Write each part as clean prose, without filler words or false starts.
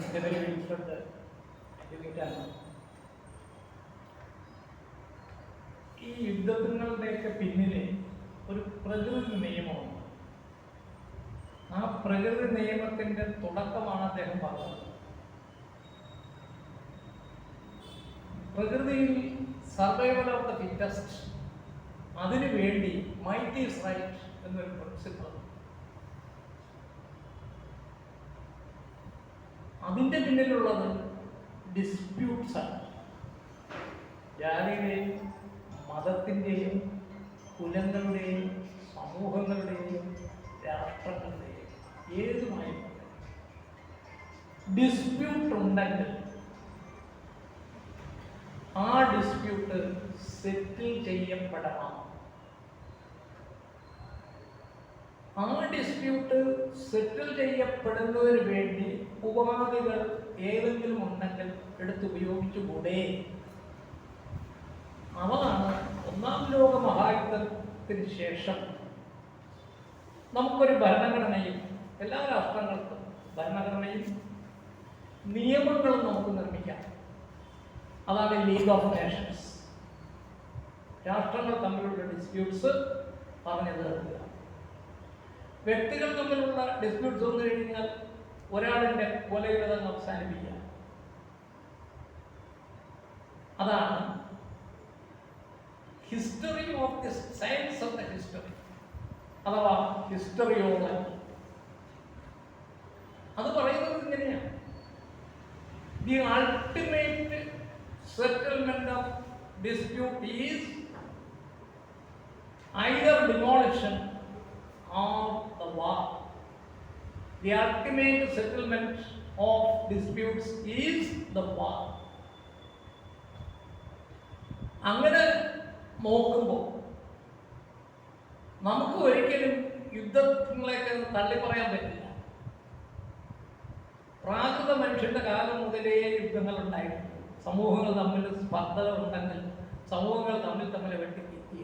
എൻ്റെ പേര് വിൻഫ്രഡ് അഡ്വക്കേറ്റാണ്. ഈ യുദ്ധങ്ങളുടെയൊക്കെ പിന്നിൽ ഒരു പ്രകൃതി നിയമമുണ്ട്. ആ പ്രകൃതി നിയമത്തിൻ്റെ തുടക്കമാണ് അദ്ദേഹം പറഞ്ഞത്. പ്രകൃതിയിൽ സർവൈവൽ ഓഫ് ദ ഫിറ്റസ്റ്റ്, അതിനു വേണ്ടി മൈറ്റ് ഈസ് റൈറ്റ് എന്നൊരു പ്രിൻസിപ്പിൾ. അതിൻ്റെ പിന്നിലുള്ളത് ഡിസ്പ്യൂട്ട്സ് ആണ്. ജാതിയുടെയും മതത്തിൻ്റെയും കുലങ്ങളുടെയും സമൂഹങ്ങളുടെയും രാഷ്ട്രങ്ങളുടെയും ഏതുമായി ഡിസ്പ്യൂട്ട് ഉണ്ടെങ്കിൽ ആ ഡിസ്പ്യൂട്ട് സെറ്റിൽ ചെയ്യപ്പെടണം. ആ ഡിസ്പ്യൂട്ട് സെറ്റിൽ ചെയ്യപ്പെടുന്നതിന് വേണ്ടി ഉപാധികൾ ഏതെങ്കിലും ഉണ്ടെങ്കിൽ എടുത്തുപയോഗിച്ചുകൂടെ? അതാണ് ഒന്നാം ലോക മഹായുദ്ധത്തിന് ശേഷം നമുക്കൊരു ഭരണഘടനയും, എല്ലാ രാഷ്ട്രങ്ങൾക്കും ഭരണഘടനയും നിയമങ്ങളും നമുക്ക് നിർമ്മിക്കാം. അതാണ് ലീഗ് ഓഫ് നേഷൻസ്. രാഷ്ട്രങ്ങൾ തമ്മിലുള്ള ഡിസ്പ്യൂട്ട്സ് പറഞ്ഞു തീർക്കുക. വ്യക്തികൾ തമ്മിലുള്ള ഡിസ്പ്യൂട്ട്സ് വന്നു കഴിഞ്ഞാൽ ഒരാളിൻ്റെ കൊലയുടെ അവസാനിപ്പിക്കുക. അതാണ് history of the science of the history, അഥവാ ഹിസ്റ്ററിയോളജി. അത് പറയുന്നത് ഇങ്ങനെയാണ്: the ultimate settlement of dispute is either demolition or the war. The ultimate settlement of disputes is the war. അങ്ങനെ നോക്കുമ്പോൾ നമുക്ക് ഒരിക്കലും യുദ്ധങ്ങളെയൊക്കെ തള്ളി പറയാൻ പറ്റില്ല. പ്രാകൃത മനുഷ്യന്റെ കാലം മുതലേ യുദ്ധങ്ങൾ ഉണ്ടായിരുന്നു. സമൂഹങ്ങൾ തമ്മിൽ സ്പർദ്ധകൾ ഉണ്ടെങ്കിൽ സമൂഹങ്ങൾ തമ്മിൽ വെട്ടിക്കിട്ടി.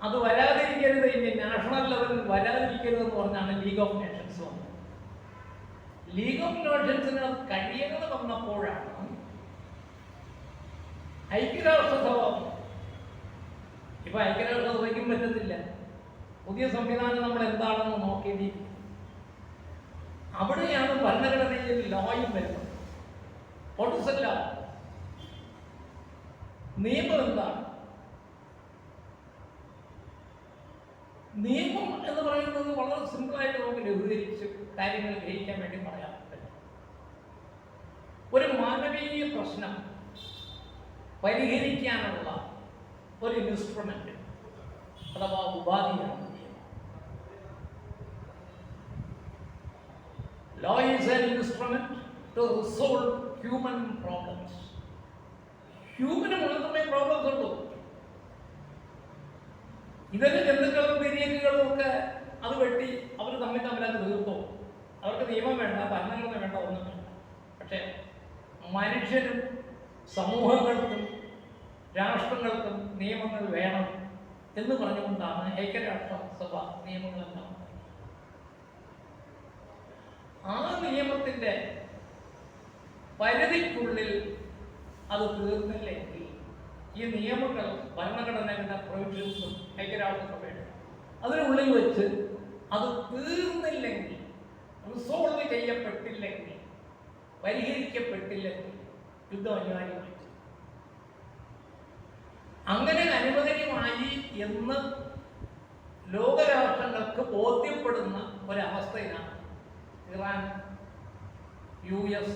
അത് വരാതിരിക്കരുത്, ഇനി നാഷണൽ ലെവലിൽ വരാതിരിക്കരുതെന്ന് പറഞ്ഞാണ് ലീഗ് ഓഫ് നേഷൻസ് വന്നത്. ലീഗ് ഓഫ് നേഷൻസിന് അത് കഴിയുന്നത് വന്നപ്പോഴാണ് ഐക്യരാഷ്ട്രസഭ. ഇപ്പൊ ഐക്യരാഷ്ട്രസഭയ്ക്കും പറ്റുന്നില്ല. പുതിയ സംവിധാനം നമ്മൾ എന്താണെന്ന് നോക്കേണ്ടിയിരിക്കും. അവിടെയാണ് ഭരണഘടനയിൽ ലോയും വരുന്നത്. പൊട്ടിസല്ല നിയമം എന്താണ്? നിയമം എന്ന് പറയുന്നത് വളരെ സിമ്പിളായിട്ട് നമുക്ക് ലഘൂകരിച്ച് കാര്യങ്ങൾ ഗ്രഹിക്കാൻ വേണ്ടി പറയാൻ പറ്റും. ഒരു മാനവീയ പ്രശ്നം പരിഹരിക്കാനുള്ള ഒരു ഇൻസ്ട്രുമെന്റ് അഥവാ ഉപാധിയാണ് നിയമം. Law is an instrument to resolve human problems. Human മാത്രമേ പ്രോബ്ലംസ് ഉള്ളൂ. ഇതൊക്കെ ജന്തുക്കളും തിരിയലുകളും ഒക്കെ അത് വെട്ടി അവർ തമ്മിലത് തീർത്തോ. അവർക്ക് നിയമം വേണ്ട, ഭരണഘടന വേണ്ട, ഒന്നും വേണ്ട. പക്ഷെ മനുഷ്യനും സമൂഹങ്ങൾക്കും രാഷ്ട്രങ്ങൾക്കും നിയമങ്ങൾ വേണം എന്ന് പറഞ്ഞുകൊണ്ടാണ് ഐക്യരാഷ്ട്രസഭ നിയമങ്ങളെല്ലാം. ആ നിയമത്തിൻ്റെ പരിധിക്കുള്ളിൽ അത് തീർന്നില്ലെങ്കിൽ ഈ നിയമങ്ങൾ, ഭരണഘടനയുടെ പ്രൊവിഷൻസും ഐക്യരാഷ്ട്രസഭയുടെ അതിനുള്ളിൽ വെച്ച് അത് തീർന്നില്ലെങ്കിൽ, റിസോൾവ് ചെയ്യപ്പെട്ടില്ലെങ്കിൽ, പരിഹരിക്കപ്പെട്ടില്ലെങ്കിൽ യുദ്ധം അനിവാര്യമായി. അങ്ങനെ അനുവദനീയമായി എന്ന് ലോകരാഷ്ട്രങ്ങൾക്ക് ബോധ്യപ്പെടുന്ന ഒരവസ്ഥയിലാണ് ഇറാൻ, US,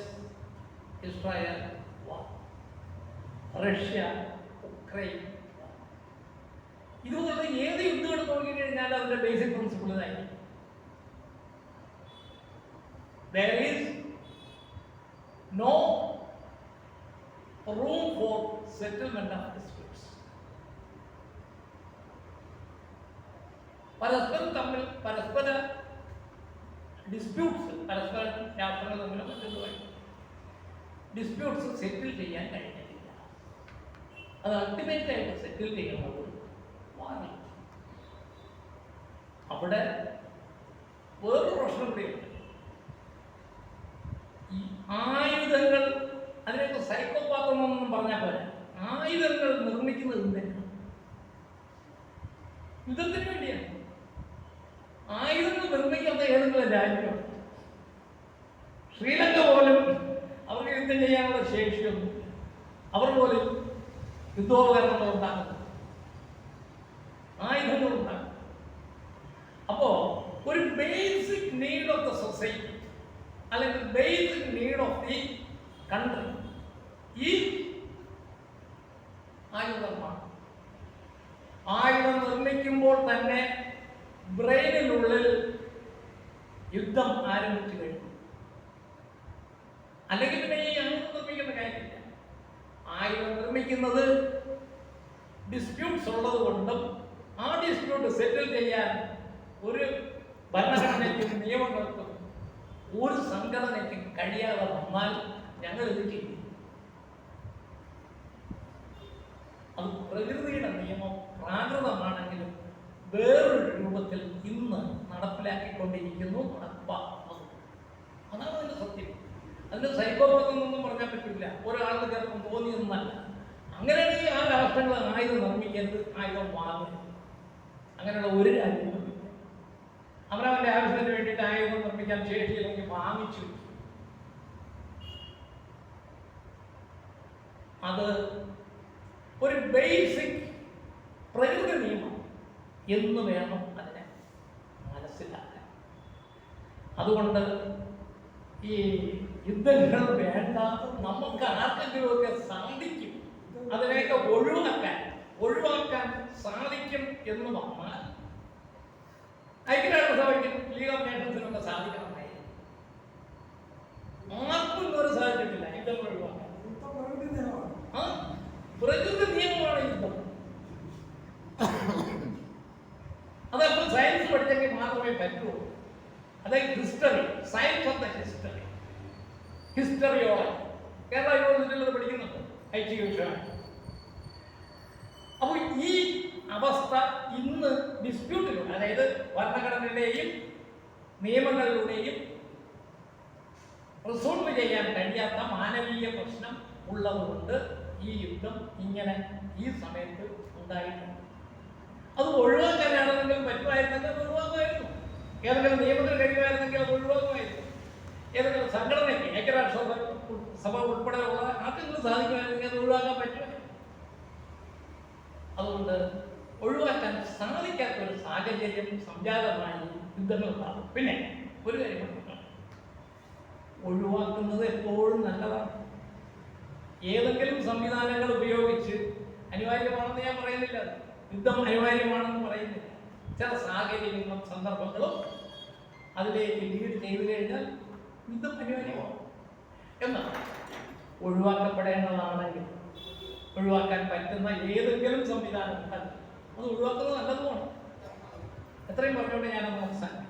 ഇസ്രായേൽ വാർ, റഷ്യ, ഉക്രൈൻ. ഇതുപോലെ ഏത് യുദ്ധം എടുത്ത് നോക്കിക്കഴിഞ്ഞാൽ അതിന്റെ ബേസിക് പ്രിൻസിപ്പിൾ ഇതായി. There is no room for settlement of disputes. പരസ്പര ഡിസ്പ്യൂട്ട്സ്, പരസ്പര രാഷ്ട്രങ്ങൾ തമ്മിൽ മറ്റുള്ളതായി ഡിസ്പ്യൂട്ട്സ് സെറ്റിൽ ചെയ്യാൻ കഴിഞ്ഞിട്ടില്ല. അത് അൾട്ടിമേറ്റ് ആയിട്ട് സെറ്റിൽ ചെയ്യുന്നത് വാങ്ങി. അവിടെ വേറൊരു പ്രശ്നം കൂടിയുണ്ട്. ആയുധങ്ങൾ, അതിനൊക്കെ സൈക്കോപാത്തെന്നൊന്നും പറഞ്ഞാൽ പോലെ, ആയുധങ്ങൾ നിർമ്മിക്കുന്നത് എന്തിനാണ്? യുദ്ധത്തിന് വേണ്ടിയാണ്. ആയുധങ്ങൾ നിർമ്മിക്കാത്ത ഏതെങ്കിലും രാജ്യം? ശ്രീലങ്ക പോലും അവർക്ക് യുദ്ധം ചെയ്യാനുള്ള ശേഷിയൊന്നും, അവർ പോലും യുദ്ധോപകരണങ്ങൾ ഉണ്ടാക്കുന്നു, ആയുധങ്ങൾ ഉണ്ടാക്കും. അപ്പോ ഒരു basic need of the society അല്ലെങ്കിൽ basic need of the country ഈ ആയുധമാണ്. ആയുധം നിർമ്മിക്കുമ്പോൾ തന്നെ ബ്രെയിനിനുള്ളിൽ യുദ്ധം ആരംഭിച്ചു കഴിഞ്ഞു. അല്ലെങ്കിൽ പിന്നെ ഈ ആയുധം നിർമ്മിക്കേണ്ട കാര്യമില്ല. ആയുധം നിർമ്മിക്കുന്നത് ഡിസ്പ്യൂട്ട്സ് ഉള്ളത് കൊണ്ടും ആ ഡിസ്പ്യൂട്ട് സെറ്റിൽ ചെയ്യാൻ ഒരു ഭരണഘടനയ്ക്കും നിയമങ്ങൾക്കും ഒരു സംഘടനയ്ക്കും കഴിയാതെ വന്നാൽ ഞങ്ങൾ ഇത് ചെയ്യും. അത് പ്രകൃതിയുടെ നിയമം പ്രാകൃതമാണെങ്കിലും വേറൊരു രൂപത്തിൽ ഇന്ന് നടപ്പിലാക്കിക്കൊണ്ടിരിക്കുന്നു, നടപ്പാക്കുന്നു. അതാണ് അതിന്റെ സത്യം. അതിന്റെ സൈക്കോപാത്തെന്നൊന്നും പറഞ്ഞാൽ പറ്റില്ല. ഒരാൾക്ക് ചിലപ്പം തോന്നിയൊന്നല്ല. അങ്ങനെയാണെങ്കിൽ ആ രാഷ്ട്രങ്ങൾ ആയുധം നിർമ്മിക്കരുത്, ആയുധം വാങ്ങരുത്. അങ്ങനെയുള്ള ഒരു രാജ്യവും അവനവന്റെ ആവശ്യത്തിന് വേണ്ടിയിട്ട് ആയുധം നിർമ്മിക്കാൻ ശേഷിയില്ലെങ്കിൽ വാങ്ങിച്ചു. അത് ഒരു ബേസിക് പ്രകൃതി നിയമം എന്ന് വേണം അതിനെ മനസ്സിലാക്കാൻ. അതുകൊണ്ട് ഈ യുദ്ധങ്ങൾ വേണ്ട, നമുക്ക് ആർക്കെങ്കിലുമൊക്കെ സാധിക്കും, അതിനെയൊക്കെ ഒഴിവാക്കാൻ സാധിക്കും എന്ന് വന്നാൽ ഐക്യരാഷ്ട്രസഭയ്ക്കും ലീഗ് ഓഫ് നേഷൻസിനൊക്കെ സാധിക്കണമായിരുന്നു. ആർക്കും ഇതുവരെ സാധിച്ചിട്ടില്ല യുദ്ധങ്ങൾ ഒഴിവാക്കാൻ. പ്രകൃതി നിയമമാണ് യുദ്ധം. അതപ്പോൾ സയൻസ് പഠിച്ചെങ്കിൽ മാത്രമേ പറ്റുള്ളൂ. അതായത് history, science of the history, historiology Kerala യൂണിവേഴ്സിറ്റിയിൽ പഠിക്കുന്നുണ്ട്, ഐച്ഛിക വിഷയമാണ്. അപ്പോൾ ഈ അവസ്ഥ ഇന്ന് ഡിസ്പ്യൂട്ടിലൂടെ, അതായത് ഭരണഘടനയുടെയും നിയമങ്ങളിലൂടെയും റിസോൾവ് ചെയ്യാൻ കഴിയാത്ത മാനവീയ പ്രശ്നം ഉള്ളതുകൊണ്ട് ഈ യുദ്ധം ഇങ്ങനെ ഈ സമയത്ത് ഉണ്ടായിട്ടുണ്ട്. അത് ഒഴിവാക്കാനാണെന്നെങ്കിലും പറ്റുമായിരുന്നെങ്കിൽ അത് ഒഴിവാക്കുമായിരുന്നു. ഏതെങ്കിലും നിയമത്തിൽ കഴിയുമായിരുന്നെങ്കിൽ അത് ഒഴിവാക്കുമായിരുന്നു. ഏതെങ്കിലും സംഘടനയ്ക്ക്, ഐക്യരാഷ്ട്രസഭ ഉൾപ്പെടെയുള്ള ആർക്കെങ്കിലും സാധിക്കുമായിരുന്നെങ്കിൽ അത് ഒഴിവാക്കാൻ പറ്റുമായിരുന്നു. അതുകൊണ്ട് ഒഴിവാക്കാൻ സാധിക്കാത്ത ഒരു സാഹചര്യം സംജാതമായി യുദ്ധങ്ങൾ ഉണ്ടാകും. പിന്നെ ഒരു കാര്യം ഒഴിവാക്കുന്നത് എപ്പോഴും നല്ലതാണ്. ഏതെങ്കിലും സംവിധാനങ്ങൾ ഉപയോഗിച്ച് അനിവാര്യമാണെന്ന് ഞാൻ പറയുന്നില്ല, യുദ്ധം അനിവാര്യമാണെന്ന് പറയുന്നില്ല. ചില സാഹചര്യങ്ങളും സന്ദർഭങ്ങളും അതിലേക്ക് ലീഡ് ചെയ്തു കഴിഞ്ഞാൽ യുദ്ധം അനിവാര്യമാണ്. എന്നാൽ ഒഴിവാക്കപ്പെടേണ്ടതാണെങ്കിൽ, ഒഴിവാക്കാൻ പറ്റുന്ന ഏതെങ്കിലും സംവിധാനം ഉണ്ടെങ്കിൽ അത് ഒഴിവാക്കുന്നത് നല്ലതുമാണ്. എത്രയും പറഞ്ഞുകൊണ്ട് ഞാനൊന്ന് അവസാനിക്കും.